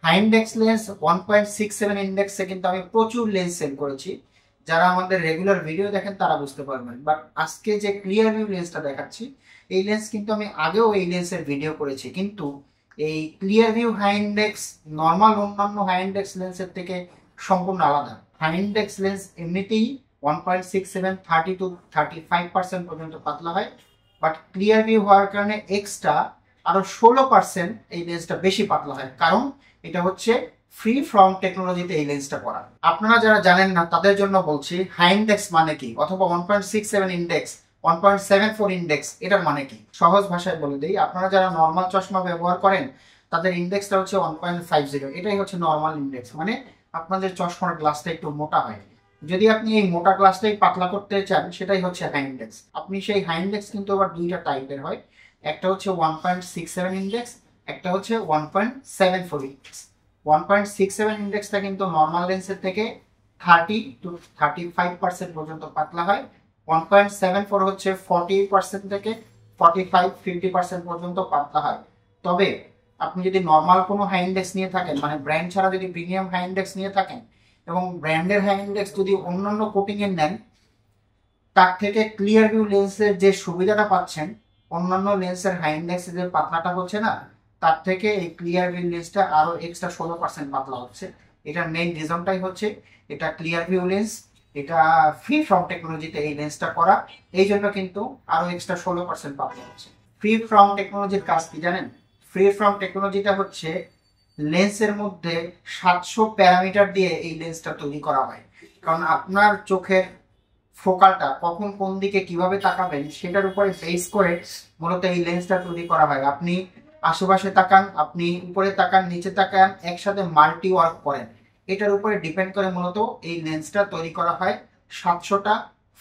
হাইন্ডেক্স lens 1.67 ইন্ডেক্সে কিন্তু আমি প্রচুর লেন্স সেল করেছি। যারা আমাদের রেগুলার ভিডিও দেখেন তারা বুঝতে পারবেন। বাট আজকে যে ক্লিয়ার ভিউ লেন্সটা দেখাচ্ছি, এই লেন্স কিন্তু আমি আগেও এই লেন্সের ভিডিও করেছি, কিন্তু এই clear view high index normal অন্যান্য হাই ইন্ডেক্স লেন্সের থেকে সম্পূর্ণ আলাদা। হাই ইন্ডেক্স লেন্স এমনিতেই 1.67 30 to 35% পর্যন্ত পাতলা হয়, বাট ক্লিয়ার ভিউ হওয়ার কারণে এক্সট্রা আরো 16% এই লেন্সটা বেশি পাতলা হয়, কারণ এটা হচ্ছে ফ্রি ফ্রম টেকনোলজিতে এই লেন্সটা করা। আপনারা যারা জানেন না তাদের জন্য বলছি, হাই ইন্ডেক্স মানে কি, অথবা 1.67 ইন্ডেক্স, 1.74 ইন্ডেক্স, এটার মানে কি সহজ ভাষায় বলে দিই। আপনারা যারা নর্মাল চশমা ব্যবহার করেন তাদের ইন্ডেক্সটা হচ্ছে 1.50, এটাই হচ্ছে নর্মাল ইন্ডেক্স, মানে আপনাদের চশমার গ্লাসটা একটু মোটা হয়। যদি আপনি এই মোটা গ্লাসটাই পাতলা করতে চান সেটাই হচ্ছে হাই ইন্ডেক্স। আপনি সেই হাই ইন্ডেক্স কিন্তু আবার দুইটা টাইপের হয়, একটা হচ্ছে 1.67 ইন্ডেক্স, একটা হচ্ছে 1.74 ইন্ডেক্স। 1.67 ইন্ডেক্সটা কিন্তু নর্মাল লেন্সের থেকে 30 to 35% পর্যন্ত পাতলা হয়। 1.74 হচ্ছে 40% থেকে 45-50% পর্যন্ত পাতলা হয়। তবে আপনি যদি নর্মাল কোনো হাই ইন্ডেক্স নিয়ে থাকেন, মানে ব্র্যান্ড ছাড়া যদি প্রিমিয়াম হাই ইন্ডেক্স নিয়ে থাকেন এবং ব্র্যান্ডের হাই ইন্ডেক্স যদি অন্যান্য কোটিং এর নেন, তার থেকে ক্লিয়ার ভিউ লেন্সের যে সুবিধাটা পাচ্ছেন, অন্যান্য লেন্সের হাই ইন্ডেক্সে যে পাতলাটা হচ্ছে না, তার থেকে এই ক্লিয়ার ভিউ লেন্সটা আরো এক্সট্রা 16% পাতলা হচ্ছে। এটার মেইন রিজনটাই হচ্ছে এটা ক্লিয়ার ভিউ লেন্স, এটা ফ্রি ফ্রম টেকনোলজিতে এই লেন্সটা করা, এই জন্য কিন্তু আরো এক্সট্রা 16% পাতলা হচ্ছে। ফ্রি ফ্রম টেকনোলজির কাজ কি জানেন? ফ্রি ফ্রম টেকনোলজিটা হচ্ছে লেন্সের মধ্যে 700 প্যারামিটার দিয়ে এই লেন্সটা তৈরি করা হয়। কারণ আপনার চোখের ফোকালটা কখন কোন দিকে কিভাবে তাকাবেন সেটার উপরে বেস করে মূলত এই লেন্সটা তৈরি করা হয়। আপনি আশেপাশে তাকান, আপনি উপরে তাকান, নিচে তাকান, একসাথে মাল্টি ওয়ার্ক করেন, এটার উপরে ডিপেন্ড করে মূলত এই লেন্সটা তৈরি করা হয়। 700টা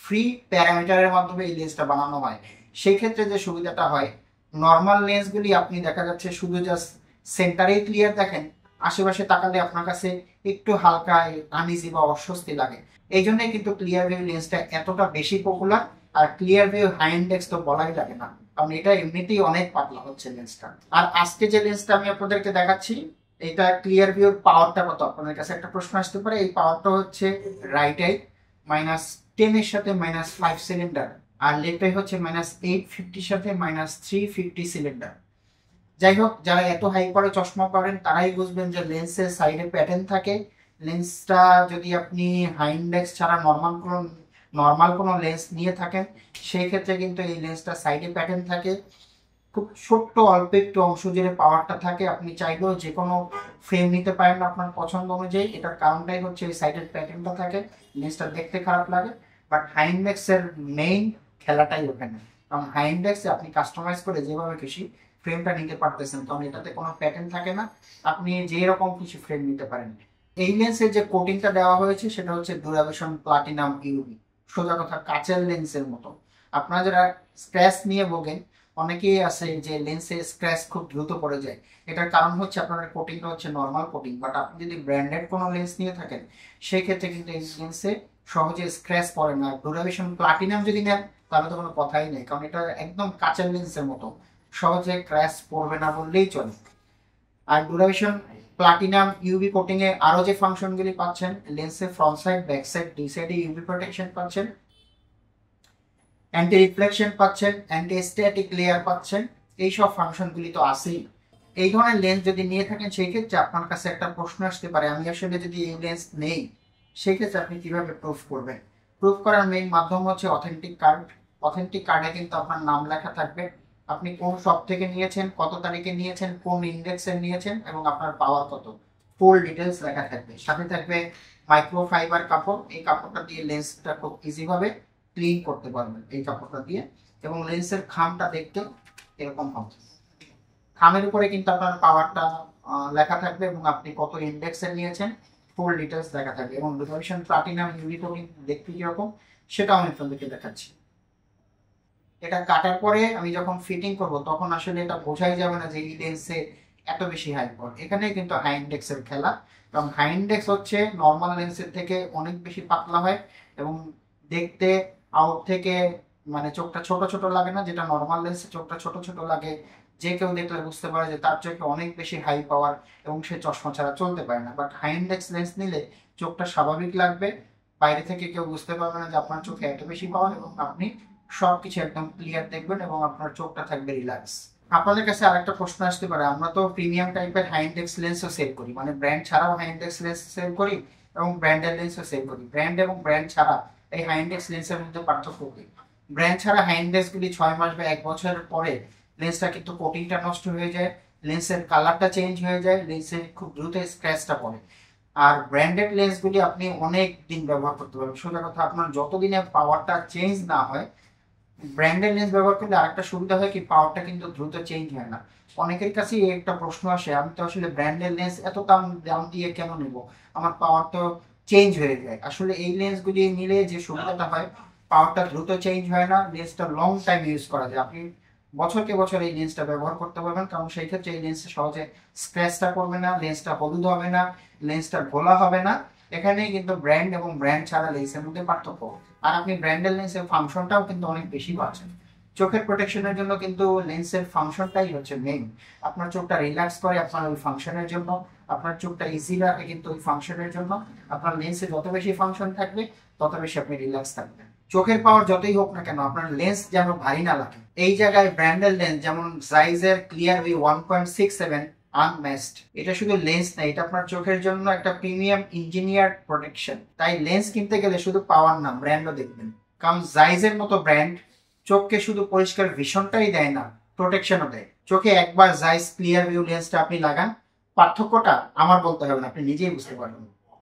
ফ্রি প্যারামিটারের মাধ্যমে এই লেন্সটা বানানো হয়। সেই ক্ষেত্রে যে সুবিধাটা হয়, নর্মাল লেন্সগুলি আপনি দেখা যাচ্ছে শুধু জাস্ট সেন্টারেই ক্লিয়ার দেখেন, আশেপাশে তাকালে আপনার কাছে একটু হালকা আনইজি বা অস্বস্তি লাগে। এই জন্যই কিন্তু ক্লিয়ার ভিউ লেন্সটা এতটা বেশি পপুলার। আর ক্লিয়ার ভিউ হাই ইন্ডেক্স তো বলাই লাগে না, কারণ এটা এমনিতেই অনেক পাতলা হচ্ছে লেন্সটা। আর আজকে যে লেন্সটা আমি আপনাদেরকে দেখাচ্ছি, এটা ক্লিয়ার ভিউর পাওয়ারটা কত আপনাদের কাছে একটা প্রশ্ন আসতে পারে। এই পাওয়ারটা হচ্ছে রাইট আই -10 এর সাথে -5 সিলিন্ডার, আর লেফট আই হচ্ছে -850 সাথে -350 সিলিন্ডার। যাই হোক, যারা এত হাই পাওয়ারে চশমা পরেন তারাই বুঝবেন যে লেন্সের সাইডে প্যাটার্ন থাকে। লেন্সটা যদি আপনি হাই ইন্ডেক্স ছাড়া নর্মাল কোনো লেন্স নিয়ে থাকেন, সেই ক্ষেত্রে কিন্তু এই লেন্সটা সাইডে প্যাটার্ন থাকে। খুব ছোট্ট অল্প একটু অংশ জুড়ে পাওয়ারটা থাকে। আপনি চাইলেও যে কোনো ফ্রেম নিতে পারেন আপনার পছন্দ অনুযায়ী। এটার কারণটাই হচ্ছে এই সাইডের প্যাটার্নটা থাকে, লেন্সটা দেখতে খারাপ লাগে। বাট হাই ইন্ডেক্সের মেইন খেলাটাই ওখানে, কারণ হাই ইন্ডেক্সে আপনি কাস্টমাইজ করে যেভাবে খুশি ফ্রেমটা নিতে পারতেছেন, কারণ এটাতে কোনো প্যাটার্ন থাকে না, আপনি যে রকম কিছু ফ্রেম নিতে পারেন। এই লেন্সের যে কোটিংটা দেওয়া হয়েছে সেটা হচ্ছে ডুরাভিশন প্লাটিনাম ইউভি, সোজা কথা কাচের লেন্সের মতো। আপনারা যারা স্ক্র্যাচ নিয়ে ভোগেন, অনেকেই আছে যে লেন্সে স্ক্র্যাচ খুব দ্রুত পড়ে যায়, এটার কারণ হচ্ছে আপনার কোটিংটা হচ্ছে নর্মাল কোটিং। বাট আপনি যদি ব্র্যান্ডেড কোনো লেন্স নিয়ে থাকেন, সেই ক্ষেত্রে কিন্তু এই লেন্সে সহজে স্ক্র্যাচ পড়ে না। ডুরাভিশন প্লাটিনাম যদি নেন তাহলে তো কোনো কথাই নেই, কারণ এটা একদম কাচের লেন্সের মতো, সহজে ক্র্যাশ পড়বে না বললেই চলে। আর ডুরাভিশন প্লাটিনাম ইউভি কোটিং এ আরো যে ফাংশনগুলি পাচ্ছেন, লেন্সের ফ্রন্ট সাইড, ব্যাক সাইড, দুই সাইডে ইউভি প্রোটেকশন পাচ্ছেন, অ্যান্টি রিফ্লেকশন পাচ্ছেন, অ্যান্টি স্ট্যাটিক লেয়ার পাচ্ছেন, এই সব ফাংশনগুলি তো আছেই। এই ধরনের লেন্স যদি নিয়ে থাকেন, সেই ক্ষেত্রে আপনার কাছে একটা প্রশ্ন আসতে পারে, আমি আসলে যদি এই লেন্স নেই, সেই ক্ষেত্রে আপনি কিভাবে প্রুফ করবেন? প্রুফ করার মেইন মাধ্যম হচ্ছে অথেন্টিক কার্ড। অথেন্টিক কার্ডে কিন্তু আপনার নাম লেখা থাকবে, আপনি কোন শপ থেকে নিয়েছেন, কত তারিখে নিয়েছেন, কোন ইন্ডেক্সে নিয়েছেন এবং আপনার পাওয়ার কত, ফুল ডিটেলস লেখা থাকবে। সাথে থাকবে মাইক্রোফাইবার কাপড়, এই কাপড়টা দিয়ে লেন্সটা খুব ইজিভাবে ক্লিন করতে পারবেন এই কাপড়টা দিয়ে। এবং লেন্সের খামটা দেখতে এরকম হবে, খামের উপরে কিন্তু আপনার পাওয়ারটা লেখা থাকবে এবং আপনি কত ইন্ডেক্সে নিয়েছেন ফুল ডিটেলস লেখা থাকবে। এবং ডুরাভিশন প্লাটিনাম ইউভি কোটিং দেখতে কিরকম সেটাও আমি আপনাদেরকে দেখাচ্ছি। এটা কাটার পরে আমি যখন ফিটিং করব তখন আসলে এটা বোঝাই যাবে না যে এই লেন্সে এত বেশি হাই পাওয়ার। এখানে কিন্তু হাই ইন্ডেক্সের খেলা, কারণ হাই ইন্ডেক্স হচ্ছে নর্মাল লেন্সের থেকে অনেক বেশি পাতলা হয় এবং দেখতে আউট থেকে মানে চোখটা ছোট ছোট লাগে না, যেটা নর্মাল লেন্সে চোখটা ছোট ছোট লাগে, যে কেউ দেখলে বুঝতে পারে যে তার চোখে অনেক বেশি হাই পাওয়ার এবং সে চশমা ছাড়া চলতে পারে না। বাট হাই ইন্ডেক্স লেন্স নিলে চোখটা স্বাভাবিক লাগবে, বাইরে থেকে কেউ বুঝতে পারবে না যে আপনার চোখে এত বেশি পাওয়ার, এবং আপনি সবকিছু একদম ক্লিয়ার দেখবেন এবং আপনার চোখটা থাকবে রিল্যাক্স। আপনাদের কাছে আরেকটা প্রশ্ন আসতে পারে, আমরা তো প্রিমিয়াম টাইপের হাই ইন্ডেক্স লেন্সও সেল করি, মানে ব্র্যান্ড ছাড়াও হাই ইন্ডেক্স লেন্স সেল করি এবং ব্র্যান্ডের লেন্সও সেল করি। ব্র্যান্ড এবং ব্র্যান্ড ছাড়া এই হাই ইন্ডেক্স লেন্সের মধ্যে পার্থক্য কি? ব্র্যান্ড ছাড়া হাই ইন্ডেক্স গুলি 6 মাস বা 1 বছরের পরে লেন্সটা কিন্তু কোটিংটা নষ্ট হয়ে যায়, লেন্সের কালারটা চেঞ্জ হয়ে যায়, লেন্সে খুব দ্রুত স্ক্র্যাচটা পড়ে। আর ব্র্যান্ডেড লেন্সগুলি আপনি অনেক দিন ব্যবহার করতে পারবেন। সোজা কথা, আপনার যতদিনে পাওয়ারটা চেঞ্জ না হয়, ব্র্যান্ডেড লেন্স ব্যবহার করলে আরেকটা সুবিধা হয় কি, পাওয়ারটা কিন্তু দ্রুত চেঞ্জ হয় না। অনেকের কাছেই একটা প্রশ্ন আসে, আমি তো আসলে ব্র্যান্ডেড লেন্স এত দাম দাম দিয়ে কেন নেব, আমার পাওয়ার তো চেঞ্জ হয়ে যায়। আসলে এই লেন্সগুলি নিলে যে সুবিধাটা হয়, পাওয়ারটা দ্রুত চেঞ্জ হয় না, লেন্সটা লং টাইম ইউজ করা যায়। আপনি বছরকে বছর এই লেন্সটা ব্যবহার করতে পারবেন, কারণ সেই ক্ষেত্রে এই লেন্সে সহজে স্ক্র্যাচটা করবে না, লেন্সটা হলুদ হবে না, লেন্সটা ঘোলা হবে না। এখানেই কিন্তু ব্র্যান্ড এবং ব্র্যান্ড ছাড়া লেন্সের মধ্যে পার্থক্য। আর আপনি ব্র্যান্ডের লেন্সের ফাংশনটাও কিন্তু অনেক বেশি পাচ্ছেন। চোখের প্রোটেকশনের জন্য কিন্তু লেন্সের ফাংশনটাই হচ্ছে মেইন। আপনার চোখটা রিল্যাক্স করে আপনার ওই ফাংশনের জন্য, আপনার চোখটা ইজি রাখে কিন্তু ওই ফাংশনের জন্য। আপনার লেন্সে যত বেশি ফাংশন থাকবে তত বেশি আপনি রিল্যাক্স থাকবেন। চোখের পাওয়ার যতই হোক না কেন, আপনার লেন্স যেন ভারী না লাগে। এই জায়গায় ব্র্যান্ডের লেন্স যেমন জাইজের ক্লিয়ার ভি 1.67 আনম্যাচড, এটা শুধু লেন্স না, এটা আপনার চোখের জন্য একটা প্রিমিয়াম ইঞ্জিনিয়ার প্রোটেকশন। তাই লেন্স কিনতে গেলে শুধু পাওয়ার না, ব্র্যান্ডও দেখবেন। কারণ জাইজের মতো ব্র্যান্ড চোখকে শুধু পরিষ্কার ভিশনটাই দেয় না, প্রোটেকশনও দেয়। চোখে একবার জাইজ ক্লিয়ার ভিউ লেন্সটা আপনি লাগান, পার্থক্যটা আমার বলতে হবে না, আপনি নিজেই বুঝতে পারবেন।